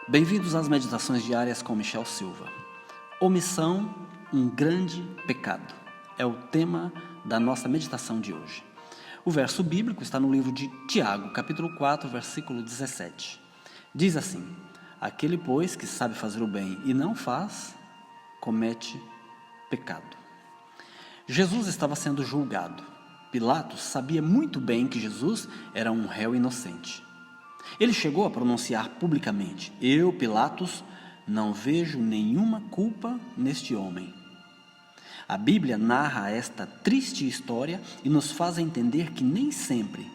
Bem-vindos às meditações diárias com Michel Silva. Omissão, um grande pecado, é o tema da nossa meditação de hoje. O verso bíblico está no livro de Tiago, capítulo 4, versículo 17. Diz assim: aquele, pois, que sabe fazer o bem e não faz, comete pecado. Jesus estava sendo julgado. Pilatos sabia muito bem que Jesus era um réu inocente. Ele chegou a pronunciar publicamente: eu, Pilatos, não vejo nenhuma culpa neste homem. A Bíblia narra esta triste história e nos faz entender que nem sempre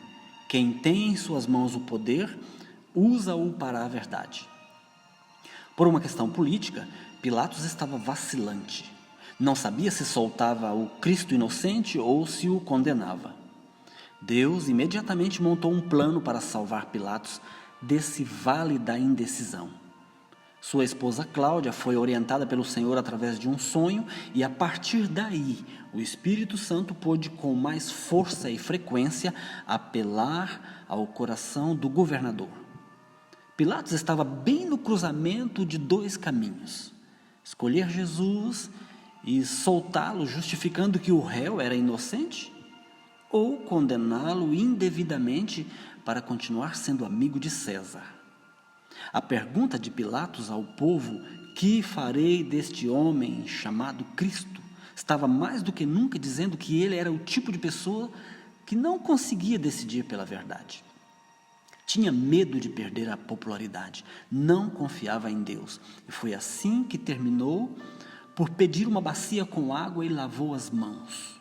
quem tem em suas mãos o poder usa-o para a verdade. Por uma questão política, Pilatos estava vacilante. Não sabia se soltava o Cristo inocente ou se o condenava. Deus imediatamente montou um plano para salvar Pilatos desse vale da indecisão. Sua esposa Cláudia foi orientada pelo Senhor através de um sonho e, a partir daí, o Espírito Santo pôde com mais força e frequência apelar ao coração do governador. Pilatos estava bem no cruzamento de dois caminhos: escolher Jesus e soltá-lo justificando que o réu era inocente, ou condená-lo indevidamente para continuar sendo amigo de César. A pergunta de Pilatos ao povo: que farei deste homem chamado Cristo? Estava mais do que nunca dizendo que ele era o tipo de pessoa que não conseguia decidir pela verdade. Tinha medo de perder a popularidade, não confiava em Deus. E foi assim que terminou por pedir uma bacia com água e lavou as mãos.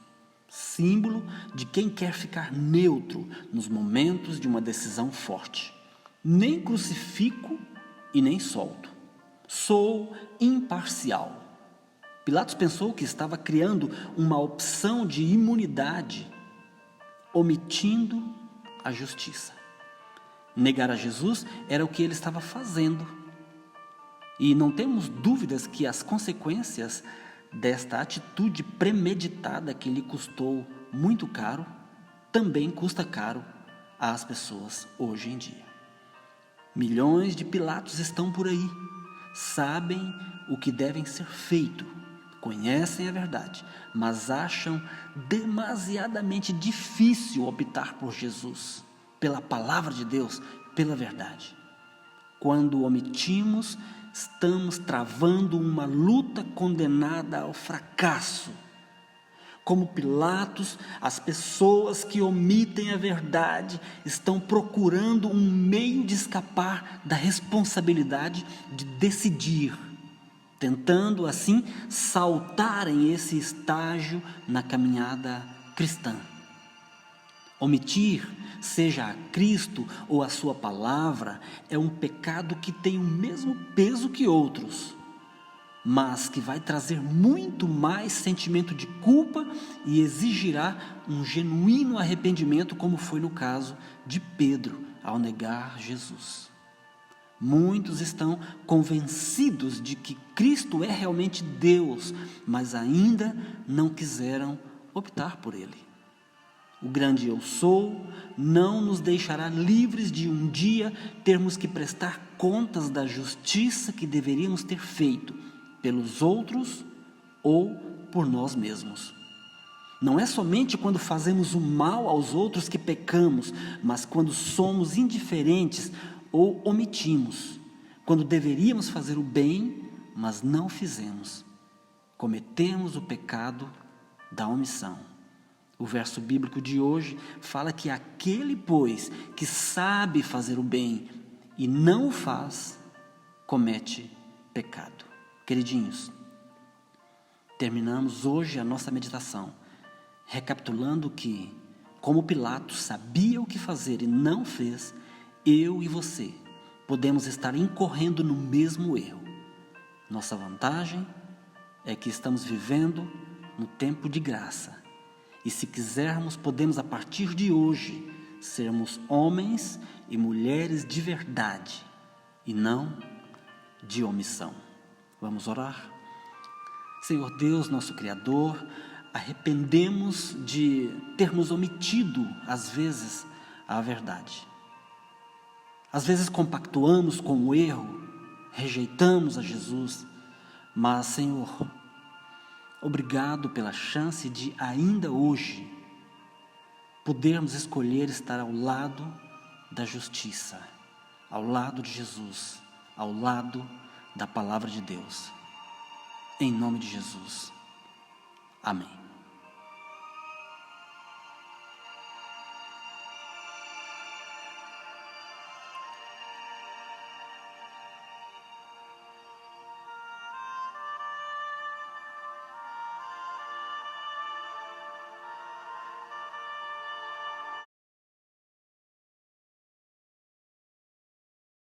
Símbolo de quem quer ficar neutro nos momentos de uma decisão forte. Nem crucifico e nem solto. Sou imparcial. Pilatos pensou que estava criando uma opção de imunidade, omitindo a justiça. Negar a Jesus era o que ele estava fazendo. E não temos dúvidas que as consequências desta atitude premeditada, que lhe custou muito caro, também custa caro às pessoas hoje em dia. Milhões de Pilatos estão por aí, sabem o que devem ser feito, conhecem a verdade, mas acham demasiadamente difícil optar por Jesus, pela palavra de Deus, pela verdade. Quando omitimos, estamos travando uma luta condenada ao fracasso. Como Pilatos, as pessoas que omitem a verdade estão procurando um meio de escapar da responsabilidade de decidir, tentando assim saltarem esse estágio na caminhada cristã. Omitir, seja a Cristo ou a sua palavra, é um pecado que tem o mesmo peso que outros, mas que vai trazer muito mais sentimento de culpa e exigirá um genuíno arrependimento, como foi no caso de Pedro ao negar Jesus. Muitos estão convencidos de que Cristo é realmente Deus, mas ainda não quiseram optar por Ele. O grande eu sou não nos deixará livres de um dia termos que prestar contas da justiça que deveríamos ter feito pelos outros ou por nós mesmos. Não é somente quando fazemos o mal aos outros que pecamos, mas quando somos indiferentes ou omitimos, quando deveríamos fazer o bem, mas não fizemos. Cometemos o pecado da omissão. O verso bíblico de hoje fala que aquele, pois, que sabe fazer o bem e não o faz, comete pecado. Queridinhos, terminamos hoje a nossa meditação recapitulando que, como Pilatos sabia o que fazer e não fez, eu e você podemos estar incorrendo no mesmo erro. Nossa vantagem é que estamos vivendo no tempo de graça. E se quisermos, podemos a partir de hoje sermos homens e mulheres de verdade e não de omissão. Vamos orar? Senhor Deus, nosso Criador, arrependemos de termos omitido, às vezes, a verdade. Às vezes compactuamos com o erro, rejeitamos a Jesus, mas, Senhor, obrigado pela chance de ainda hoje podermos escolher estar ao lado da justiça, ao lado de Jesus, ao lado da palavra de Deus. Em nome de Jesus. Amém.